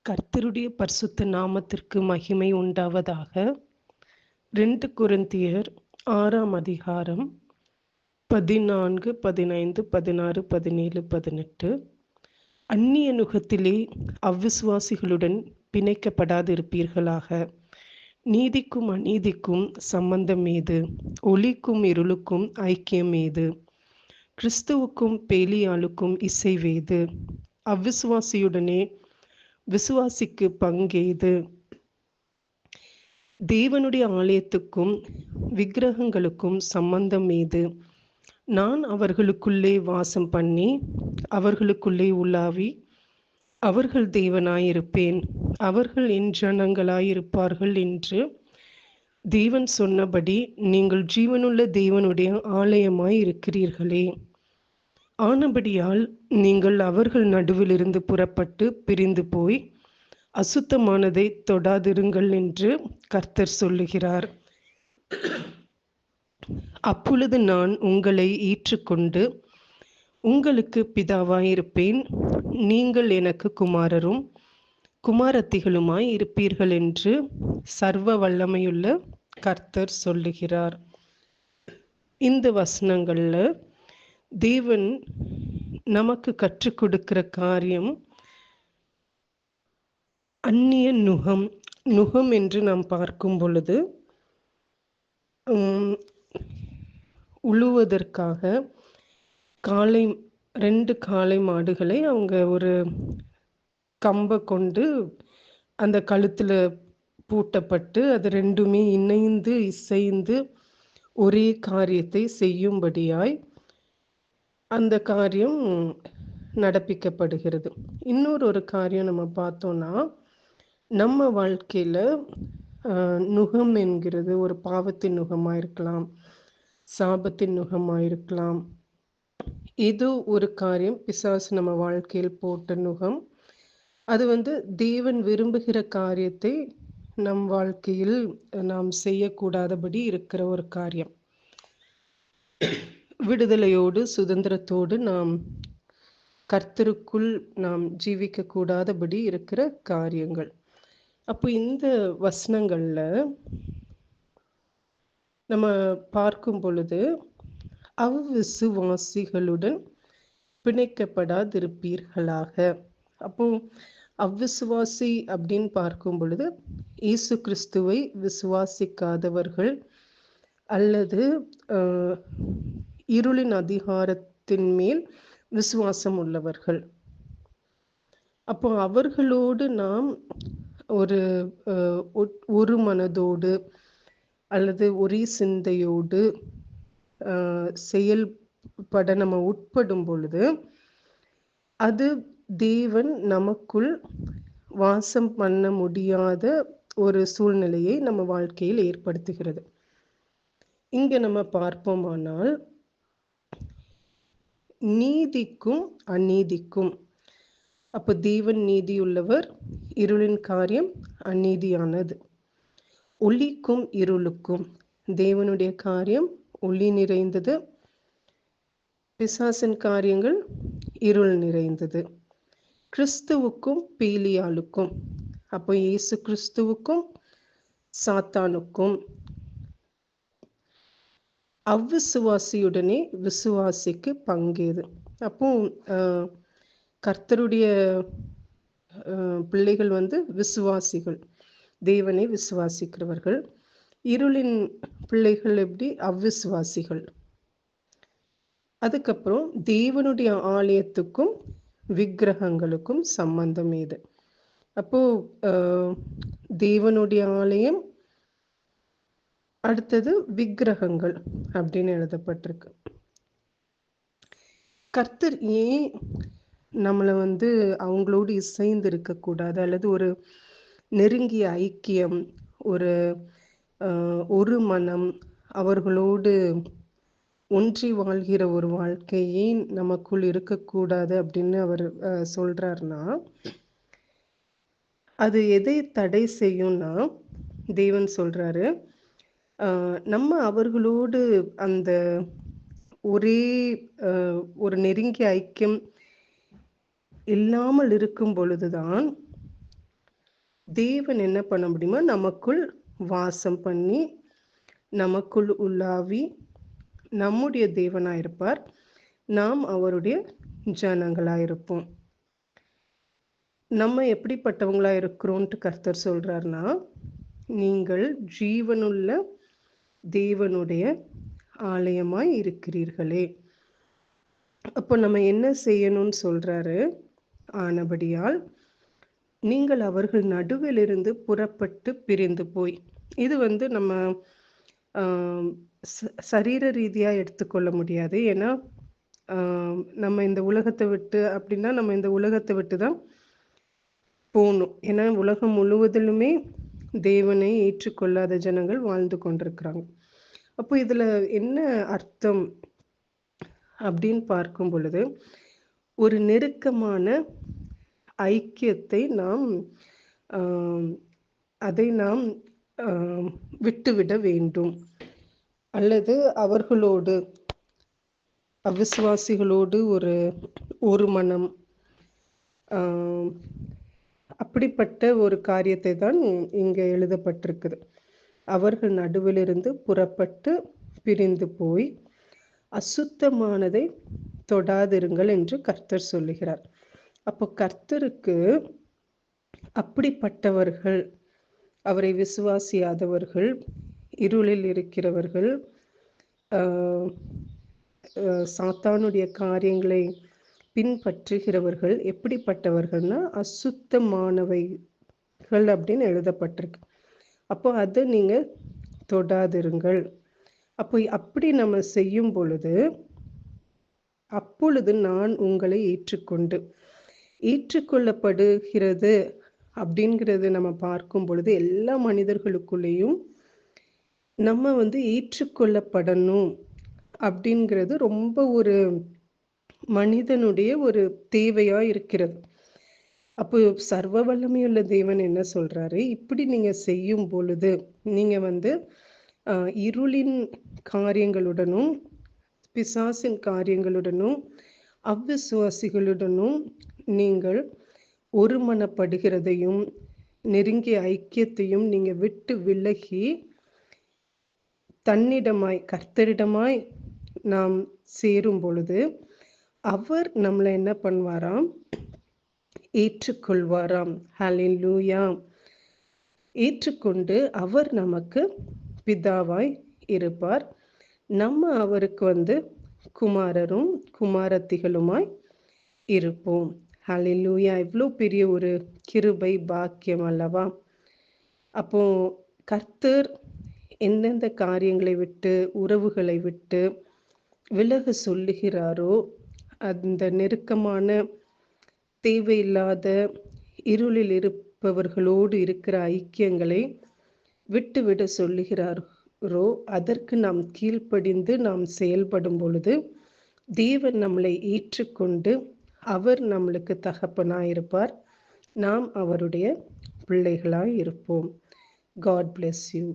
கர்த்தருடைய பரிசுத்த நாமத்திற்கு மகிமை உண்டாவதாக. 2 கொரிந்தியர் 6ஆம் அதிகாரம் 14, 15, 16, 17, 18. அந்நிய நுகத்திலே அவ்விசுவாசிகளுடன் பிணைக்கப்படாதிருப்பீர்களாக. நீதிக்கும் அநீதிக்கும் சம்பந்தம் ஏது? ஒளிக்கும் இருளுக்கும் ஐக்கியம் ஏது? கிறிஸ்துவுக்கும் பேலியாளுக்கும் இசைவேது? அவ்விசுவாசியுடனே விசுவாசிக்கு பங்கேது? தேவனுடைய ஆலயத்துக்கும் விக்கிரகங்களுக்கும் சம்பந்தம் ஏது? நான் அவர்களுக்குள்ளே வாசம் பண்ணி அவர்களுக்குள்ளே உலாவி அவர்கள் தேவனாயிருப்பேன், அவர்கள் என் ஜனங்களாயிருப்பார்கள் என்று தேவன் சொன்னபடி நீங்கள் ஜீவனுள்ள தேவனுடைய ஆலயமாய் இருக்கிறீர்களே. ஆனபடியால் நீங்கள் அவர்கள் நடுவிலிருந்து புறப்பட்டு பிரிந்து போய் அசுத்தமானதை தொடாதிருங்கள் என்று கர்த்தர் சொல்லுகிறார். அப்பொழுது நான் உங்களை ஈற்றுக்கொண்டு உங்களுக்கு பிதாவாயிருப்பேன், நீங்கள் எனக்கு குமாரரும் குமாரத்திகளுமாய் இருப்பீர்கள் என்று சர்வ வல்லமையுள்ள கர்த்தர் சொல்லுகிறார். இந்த வசனங்கள்ல தேவன் நமக்கு கற்றுக் கொடுக்கிற காரியம் அந்நிய நுகம் என்று நாம் பார்க்கும் பொழுது உழுவதற்காக 2 காளை மாடுகளை அவங்க ஒரு கம்பை கொண்டு அந்த கழுத்துல பூட்டப்பட்டு அது ரெண்டுமே இணைந்து இசைந்து ஒரே காரியத்தை செய்யும்படியாய் அந்த காரியம் நடப்பிக்கப்படுகிறது. இன்னொரு காரியம் நம்ம பார்த்தோம்னா, நம்ம வாழ்க்கையில நுகம் என்கிறது ஒரு பாவத்தின் நுகமாக இருக்கலாம், சாபத்தின் நுகமாக இருக்கலாம். இது ஒரு காரியம், பிசாசு நம்ம வாழ்க்கையில் போட்ட நுகம். அது தேவன் விரும்புகிற காரியத்தை நம் வாழ்க்கையில் நாம் செய்யக்கூடாதபடி இருக்கிற ஒரு காரியம். விடுதலையோடு சுதந்திரத்தோடு நாம் கர்த்தருக்குள் நாம் ஜீவிக்க கூடாதபடி இருக்கிற காரியங்கள். அப்போ இந்த வசனங்கள்ல நம்ம பார்க்கும் பொழுது அவ்விசுவாசிகளுடன் பிணைக்கப்படாதிருப்பீர்களாக. அப்போ அவ்விசுவாசி அப்படின்னு பார்க்கும் பொழுது இயேசு கிறிஸ்துவை விசுவாசிக்காதவர்கள் அல்லது இருளின் அதிகாரத்தின் மேல் விசுவாசம் உள்ளவர்கள். அப்போ அவர்களோடு நாம் ஒரு மனதோடு அல்லது ஒரே சிந்தையோடு செயல்பட நம்ம உட்படும் பொழுது அது தேவன் நமக்குள் வாசம் பண்ண முடியாத ஒரு சூழ்நிலையை நம்ம வாழ்க்கையில் ஏற்படுத்துகிறது. இங்க நம்ம பார்ப்போமானால் நீதிக்கும் அநீதிக்கும், அப்போ தேவன் நீதியுள்ளவர், இருளின் காரியம் அநீதியானது. ஒளிக்கும் இருளுக்கும், தேவனுடைய காரியம் ஒளி நிறைந்தது, பிசாசின் காரியங்கள் இருள் நிறைந்தது. கிறிஸ்துவுக்கும் பேலியாளுக்கும், அப்போ இயேசு கிறிஸ்துவுக்கும் சாத்தானுக்கும், அவ்விசுவாசியுடனே விசுவாசிக்கு பங்கேது. அப்போ கர்த்தருடைய பிள்ளைகள் விசுவாசிகள், தேவனை விசுவாசிக்கிறவர்கள். இருளின் பிள்ளைகள் எப்படி? அவ்விசுவாசிகள். அதுக்கப்புறம் தேவனுடைய ஆலயத்துக்கும் விக்கிரகங்களுக்கும் சம்பந்தம் ஏது? அப்போ தேவனுடைய ஆலயம், அடுத்தது விக்கிரகங்கள் அப்படின்னு எழுதப்பட்டிருக்கு. கர்த்தர் ஏன் நம்மளை அவங்களோடு இசைந்து இருக்கக்கூடாது அல்லது ஒரு நெருங்கிய ஐக்கியம், ஒரு மனம், அவர்களோடு ஒன்றி வாழ்கிற ஒரு வாழ்க்கையை நமக்குள் இருக்கக்கூடாது அப்படின்னு அவர் சொல்றாருன்னா, அது எதை தடை செய்யும்னா, தேவன் சொல்றாரு, நம்ம அவர்களோடு அந்த ஒரே ஒரு நெருங்கிய ஐக்கியம் இல்லாமல் இருக்கும் பொழுதுதான் தேவன் என்ன பண்ண முடியுமா? நமக்குள் வாசம் பண்ணி, நமக்குள் உலாவி, நம்முடைய தேவனாயிருப்பார். நாம் அவருடைய ஜனங்களாயிருப்போம். நம்ம எப்படிப்பட்டவங்களா இருக்கிறோன்ட்டு கர்த்தர் சொல்றாருன்னா, நீங்கள் ஜீவனுள்ள தேவனுடைய ஆலயமாய் இருக்கிறீர்களே. அப்போ நம்ம என்ன செய்யணும்னு சொல்றாரு? ஆனபடியால் நீங்கள் அவர்கள் நடுவிலிருந்து புறப்பட்டு பிரிந்து போய், இது நம்ம சரீர ரீதியா எடுத்துக்கொள்ள முடியாது. ஏன்னா நம்ம இந்த உலகத்தை விட்டு அப்படின்னா நம்ம இந்த உலகத்தை விட்டு தான் போகணும். ஏன்னா உலகம் முழுவதிலுமே தேவனை ஏற்றுக்கொள்ளாத ஜனங்கள் வாழ்ந்து கொண்டிருக்கிறாங்க. அப்போ இதுல என்ன அர்த்தம் அப்படின்னு பார்க்கும் பொழுது, ஒரு நெருக்கமான ஐக்கியத்தை அதை நாம் விட்டுவிட வேண்டும். அல்லது அவர்களோடு, அவிசுவாசிகளோடு ஒரு மனம், அப்படிப்பட்ட ஒரு காரியத்தை தான் இங்க எழுதப்பட்டிருக்குது. அவர்கள் நடுவிலிருந்து புறப்பட்டு பிரிந்து போய் அசுத்தமானதை தொடாதிருங்கள் என்று கர்த்தர் சொல்லுகிறார். அப்போ கர்த்தருக்கு அப்படிப்பட்டவர்கள், அவரை விசுவாசியாதவர்கள், இருளில் இருக்கிறவர்கள், சாத்தானுடைய காரியங்களை பின்பற்றுகிறவர்கள் எப்படிப்பட்டவர்கள்னா அசுத்தமானவைகள் அப்படின்னு எழுதப்பட்டிருக்கு. அப்போ அதை நீங்க தொடாதிருங்கள். அப்போ அப்படி நம்ம செய்யும் பொழுது, அப்பொழுது நான் உங்களை ஏற்றுக்கொள்ளப்படுகிறது அப்படிங்கிறது நம்ம பார்க்கும் பொழுது, எல்லா மனிதர்களுக்குள்ளேயும் நம்ம ஏற்றுக்கொள்ளப்படணும் அப்படிங்கிறது ரொம்ப ஒரு மனிதனுடைய ஒரு தேவையா இருக்கிறது. அப்போ சர்வ வல்லமையுள்ள தேவன் என்ன சொல்றாரு? இப்படி நீங்க செய்யும் பொழுது நீங்க இருளின் காரியங்களுடனும் பிசாசின் காரியங்களுடனும் அவ்விசுவாசிகளுடனும் நீங்கள் ஒருமனப்படுகிறதையும் நெருங்கிய ஐக்கியத்தையும் நீங்க விட்டு விலகி தன்னிடமாய் கர்த்தரிடமாய் நாம் சேரும் பொழுது அவர் நம்மளை என்ன பண்ணுவாராம்? ஏற்றுக்கொள்வாராம். ஹல்லேலூயா. ஏற்றுக்கொண்டு அவர் நமக்கு பிதாவாய் இருப்பார். நம்ம அவருக்கு குமாரரும் குமாரத்திகளுமாய் இருப்போம். ஹல்லேலூயா. இவ்வளோ பெரிய ஒரு கிருபை பாக்கியம் அல்லவா? அப்போ கர்த்தர் எந்தெந்த காரியங்களை விட்டு, உறவுகளை விட்டு விலக சொல்லுகிறாரோ, அந்த நெருக்கமான தேவையில்லாத இருளில் இருப்பவர்களோடு இருக்கிற ஐக்கியங்களை விட்டுவிட சொல்லுகிறாரோ, அதற்கு நாம் கீழ்ப்படிந்து நாம் செயல்படும் பொழுது தேவன் நம்மளை ஏற்றுக்கொண்டு அவர் நம்மளுக்கு தகப்பனாயிருப்பார். நாம் அவருடைய பிள்ளைகளாய் இருப்போம். God bless you.